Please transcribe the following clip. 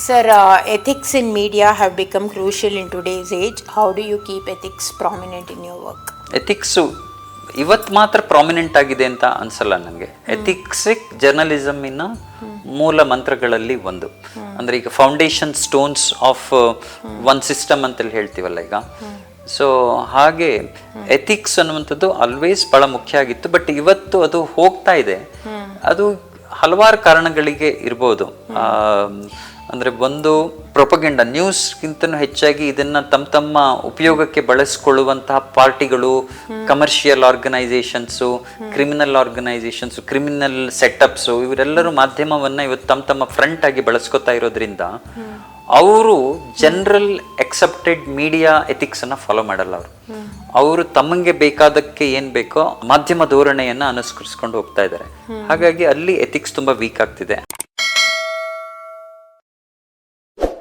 Sir, ethics in media have become crucial in today's age. How do you keep ethics prominent in your work? Ethics ಇವತ್ತು ಮಾತ್ರ prominent ಆಗಿದೆ ಅಂತ ಅನ್ಸಲ್ಲ ನನಗೆ. ಎಥಿಕ್ಸಿಕ್ ಜರ್ನಲಿಸಮಿನ ಮೂಲ ಮಂತ್ರಗಳಲ್ಲಿ ಒಂದು. ಅಂದರೆ ಈಗ foundation stones of one system ಅಂತೇಳಿ ಹೇಳ್ತೀವಲ್ಲ ಈಗ. ಸೊ ಹಾಗೆ ಎಥಿಕ್ಸ್ ಅನ್ನುವಂಥದ್ದು ಆಲ್ವೇಸ್ ಭಾಳ ಮುಖ್ಯ ಆಗಿತ್ತು. ಬಟ್ ಇವತ್ತು ಅದು ಹೋಗ್ತಾ ಇದೆ. ಅದು ಹಲವಾರು ಕಾರಣಗಳಿಗೆ ಇರ್ಬೋದು. ಅಂದರೆ ಒಂದು ಪ್ರೊಪಗೆಂಡ ನ್ಯೂಸ್ಗಿಂತನೂ ಹೆಚ್ಚಾಗಿ ಇದನ್ನು ತಮ್ಮ ಉಪಯೋಗಕ್ಕೆ ಬಳಸ್ಕೊಳ್ಳುವಂತಹ ಪಾರ್ಟಿಗಳು, commercial organisations, criminal organisations, criminal setups, ಇವರೆಲ್ಲರೂ ಮಾಧ್ಯಮವನ್ನು ಇವತ್ತು ತಮ್ಮ ಫ್ರಂಟ್ ಆಗಿ ಬಳಸ್ಕೊತಾ ಇರೋದ್ರಿಂದ ಅವರು ಜನರಲ್ ಎಕ್ಸೆಪ್ಟೆಡ್ ಮೀಡಿಯಾ ಎಥಿಕ್ಸನ್ನು ಫಾಲೋ ಮಾಡಲ್ಲ. ಅವರು ತಮಗೆ ಬೇಕಾದಕ್ಕೆ ಏನು ಬೇಕೋ ಮಾಧ್ಯಮ ಧೋರಣೆಯನ್ನು ಅನುಸರಿಸ್ಕೊಂಡು ಹೋಗ್ತಾ ಇದ್ದಾರೆ. ಹಾಗಾಗಿ ಅಲ್ಲಿ ಎಥಿಕ್ಸ್ ತುಂಬ ವೀಕ್ ಆಗ್ತಿದೆ.